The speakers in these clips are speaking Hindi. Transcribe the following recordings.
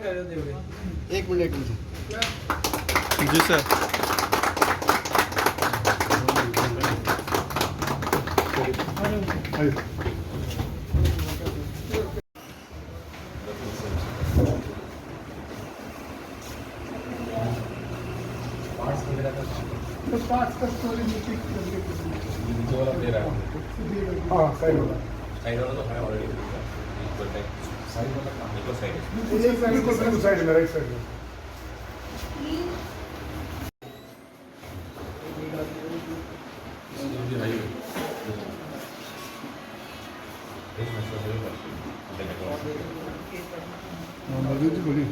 एक मिनट जी सर। तो पाँच का स्टोरी नीचे नीचे वाला दे रहा है। हाँ साइड वाला साइड वाला तो है ऑलरेडी। साइड वाला काम नहीं, साइड है। ये साइड में राइट साइड में बोलिए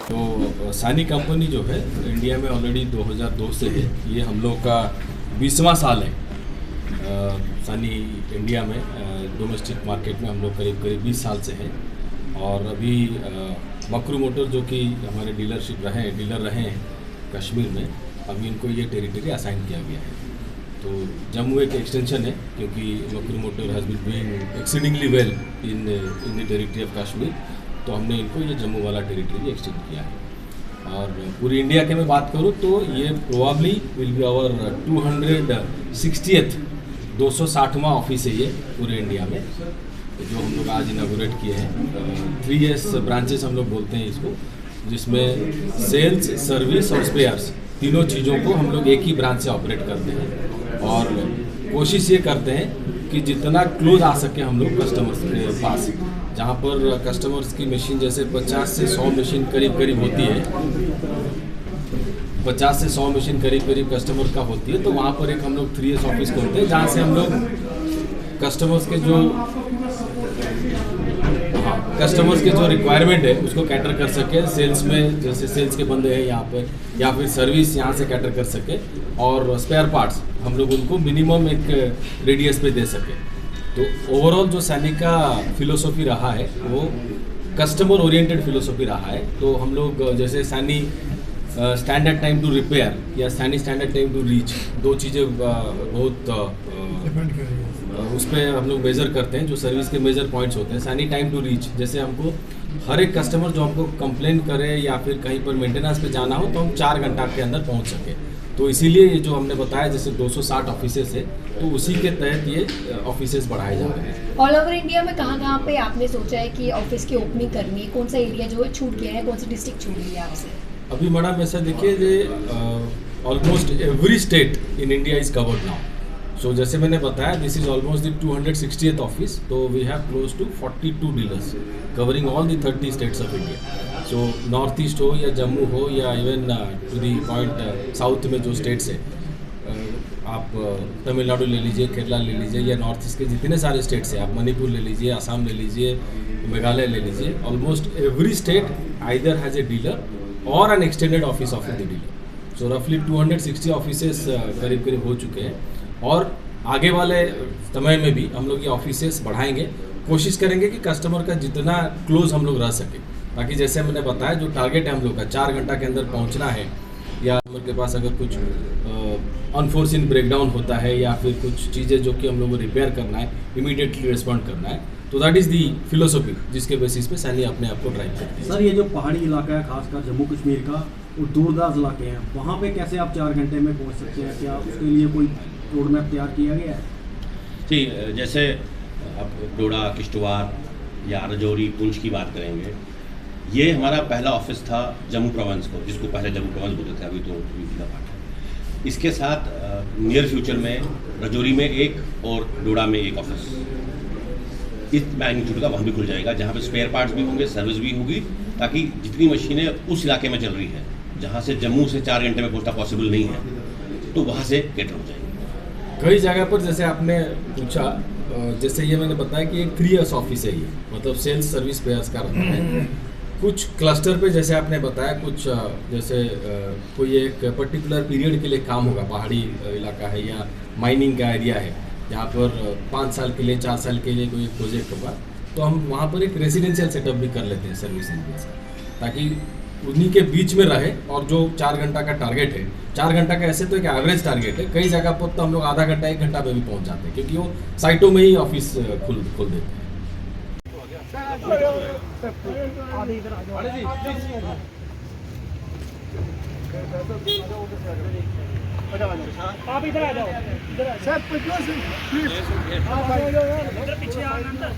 तो सानी कंपनी जो है इंडिया में ऑलरेडी 2002 से है। ये हम लोग का 20वां साल है। सानी इंडिया में डोमेस्टिक मार्केट में हम लोग करीब 20 साल से हैं। और अभी मकरू मोटर जो कि हमारे डीलर रहे हैं कश्मीर में, अभी इनको ये टेरिटरी असाइन किया गया है। तो जम्मू एक एक्सटेंशन है, क्योंकि मकरू motor has been doing exceedingly well in the territory of Kashmir, तो हमने इनको ये जम्मू वाला टेरिटरी एक्सटेंड किया है। और पूरी इंडिया के मैं बात करूँ तो ये probably will be our 260th 260वां ऑफिस है ये पूरे इंडिया में, जो हम लोग आज इनागोरेट किए हैं। 3S ब्रांचेस हम लोग बोलते हैं इसको, जिसमें सेल्स, सर्विस और स्पेयर्स तीनों चीज़ों को हम लोग एक ही ब्रांच से ऑपरेट करते हैं। और कोशिश ये करते हैं कि जितना क्लोज आ सके हम लोग कस्टमर्स के पास, जहाँ पर कस्टमर्स की मशीन जैसे 50 से 100 मशीन करीब होती है, 50 से 100 मशीन करीब कस्टमर का होती है, तो वहाँ पर एक हम लोग 3S ऑफिस खोलते हैं, जहाँ से हम लोग कस्टमर्स के जो रिक्वायरमेंट है उसको कैटर कर सके। सेल्स में जैसे सेल्स के बंदे हैं यहाँ पर, या फिर सर्विस यहाँ से कैटर कर सके, और स्पेयर पार्ट्स हम लोग उनको मिनिमम एक रेडियस पे दे सके। तो ओवरऑल जो सैनी का फिलोसॉफी रहा है वो कस्टमर ओरिएंटेड फिलोसॉफी रहा है। तो हम लोग जैसे Saini standard time to repair या Saini standard time to reach, दो चीज़ें बहुत उस पर हम लोग मेज़र करते हैं, जो सर्विस के मेजर पॉइंट्स होते हैं। सैनी टाइम टू रीच, जैसे हमको हर एक कस्टमर जो हमको कंप्लेन करे या फिर कहीं पर मेंटेनेंस पे जाना हो, तो हम 4 घंटा के अंदर पहुंच सके। तो इसीलिए ये जो हमने बताया जैसे 260 ऑफिसेस है, तो उसी के तहत ये ऑफिसेस बढ़ाए जा रहे हैं। ऑल ओवर इंडिया में कहाँ पे आपने सोचा है कि ऑफिस की ओपनिंग करनी है? कौन सा एरिया जो है छूट गया है, कौन सी डिस्ट्रिक्ट छूट गई है आपसे? अभी मैडम ऐसा देखिए, almost every state in India is covered now. So जैसे मैंने बताया, this is almost the 260th office, तो we have close to 42 dealers covering all the 30 states of India. So north east हो या जम्मू हो या even to the point south में जो स्टेट्स है, आप तमिलनाडु ले लीजिए, केरला ले लीजिए, या नॉर्थ ईस्ट के जितने सारे स्टेट्स हैं, आप मणिपुर ले लीजिए, असम ले लीजिए, मेघालय ले लीजिए, almost every state either has a dealer और an extended office of the dealer. So रफली 260 ऑफिसेस करीब हो चुके हैं, और आगे वाले समय में भी हम लोग ये ऑफिसेस बढ़ाएंगे। कोशिश करेंगे कि कस्टमर का जितना क्लोज हम लोग रह सके, ताकि जैसे मैंने बताया जो टारगेट है हम लोग का 4 घंटा के अंदर पहुंचना है, या कस्टमर के पास अगर कुछ अनफोर्सिन ब्रेकडाउन होता है या फिर कुछ चीज़ें जो कि हम लोग को रिपेयर करना है, इमीडिएटली रिस्पॉन्ड करना है, तो दैट इज़ दी फिलोसॉफी जिसके बेसिस पे सैनी अपने आप को ड्राइव करती है। सर, ये जो पहाड़ी इलाका है खासकर जम्मू कश्मीर का, और दूरदराज इलाके हैं, वहाँ पे कैसे आप 4 घंटे में पहुँच सकते हैं? क्या उसके लिए कोई रोड मैप तैयार किया गया है? जी, जैसे आप डोडा, किश्तवाड़ या राजौरी, पुंछ की बात करेंगे, ये हमारा पहला ऑफिस था जम्मू प्रोविंस को, जिसको पहले जम्मू प्रोविंस बोलते थे, अभी तो यूपी का पार्ट है। इसके साथ नियर फ्यूचर में राजौरी में एक और डोडा में एक ऑफिस इस मैग्नीट्यूड का वहाँ भी खुल जाएगा, जहाँ पे स्पेयर पार्ट्स भी होंगे, सर्विस भी होगी, ताकि जितनी मशीनें उस इलाके में चल रही है जहाँ से जम्मू से 4 घंटे में पहुँचना पॉसिबल नहीं है, तो वहाँ से कैटर हो जाएंगे। कई जगह पर जैसे आपने पूछा, जैसे ये मैंने बताया कि एक 3 years ऑफिस है ये, मतलब सेल्स सर्विस पेयर्स का रहता है। कुछ क्लस्टर पे जैसे आपने बताया, कुछ जैसे कोई एक पर्टिकुलर पीरियड के लिए काम होगा, पहाड़ी इलाका है या माइनिंग का एरिया है जहाँ पर 5 साल के लिए 4 साल के लिए कोई प्रोजेक्ट होगा, तो हम वहाँ पर एक रेजिडेंशियल सेटअप भी कर लेते हैं सर्विस एरिया से, ताकि उन्हीं के बीच में रहे। और जो 4 घंटा का टारगेट है, 4 घंटा का ऐसे तो एक एवरेज टारगेट है, कई जगह पर तो हम लोग आधा घंटा 1 घंटा में भी पहुँच जाते हैं, क्योंकि वो साइटों में ही ऑफिस खोल देते हैं। आप इधर आ जाओ, सर प्लीज आप आ जाओ यार, पीछे आ अंदर